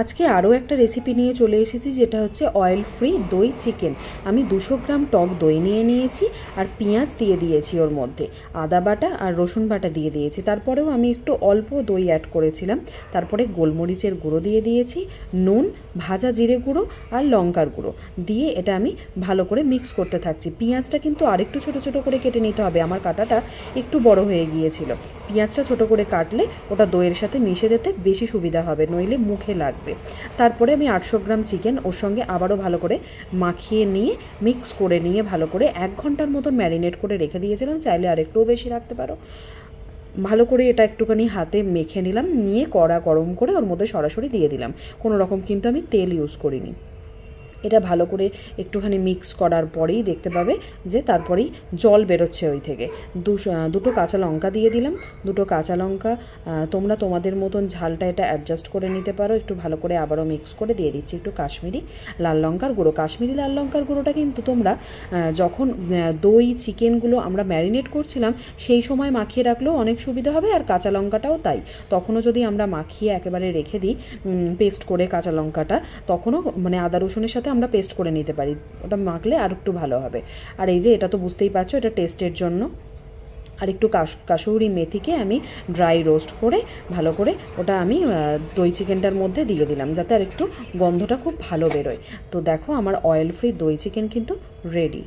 আজকে আরও একটা রেসিপি নিয়ে চলে এসেছি, যেটা হচ্ছে অয়েল ফ্রি দই চিকেন। আমি 200 গ্রাম টক দই নিয়ে নিয়েছি আর পেঁয়াজ দিয়ে দিয়েছি, ওর মধ্যে আদা বাটা আর রসুন বাটা দিয়ে দিয়েছি। তারপরেও আমি একটু অল্প দই অ্যাড করেছিলাম। তারপরে গোলমরিচের গুঁড়ো দিয়ে দিয়েছি, নুন, ভাজা জিরে গুঁড়ো আর লঙ্কার গুঁড়ো দিয়ে এটা আমি ভালো করে মিক্স করতে থাকছি। পেঁয়াজটা কিন্তু আরেকটু ছোটো ছোটো করে কেটে নিতে হবে, আমার কাটাটা একটু বড় হয়ে গিয়েছিল। পেঁয়াজটা ছোটো করে কাটলে ওটা দইয়ের সাথে মিশে যেতে বেশি সুবিধা হবে, নইলে মুখে লাগবে। তারপরে আমি 800 গ্রাম চিকেন ওর সঙ্গে আবারও ভালো করে মাখিয়ে নিয়ে মিক্স করে নিয়ে ভালো করে 1 ঘন্টার মতন ম্যারিনেট করে রেখে দিয়েছিলাম। চাইলে আর একটুও বেশি রাখতে পারো। ভালো করে এটা একটুখানি হাতে মেখে নিলাম, নিয়ে কড়া গরম করে ওর মধ্যে সরাসরি দিয়ে দিলাম। কোনো রকম কিন্তু আমি তেল ইউজ করিনি। এটা ভালো করে একটুখানি মিক্স করার পরেই দেখতে পাবে যে তারপরেই জল বেরোচ্ছে ওই থেকে। দুটো কাঁচা লঙ্কা দিয়ে দিলাম। দুটো কাঁচা লঙ্কা তোমরা তোমাদের মতন ঝালটা এটা অ্যাডজাস্ট করে নিতে পারো। একটু ভালো করে আবারও মিক্স করে দিয়ে দিচ্ছি একটু কাশ্মীরি লাল লঙ্কার গুঁড়ো। কাশ্মীরি লাল লঙ্কার গুঁড়োটা কিন্তু তোমরা যখন দই চিকেনগুলো আমরা ম্যারিনেট করছিলাম সেই সময় মাখিয়ে রাখলেও অনেক সুবিধা হবে, আর কাঁচা লঙ্কাটাও তাই। তখনও যদি আমরা মাখিয়ে একেবারে রেখে দিই পেস্ট করে কাঁচা লঙ্কাটা, তখনও মানে আদা রসুনের সাথে আমরা পেস্ট করে নিতে পারি, ওটা মাখলে আর একটু ভালো হবে। আর এই যে এটা তো বুঝতেই পারছো, এটা টেস্টের জন্য। আর একটু কাসুরি মেথিকে আমি ড্রাই রোস্ট করে ভালো করে ওটা আমি দই চিকেনটার মধ্যে দিয়ে দিলাম, যাতে আর একটু গন্ধটা খুব ভালো বেরোয়। তো দেখো আমার অয়েল ফ্রি দই চিকেন কিন্তু রেডি।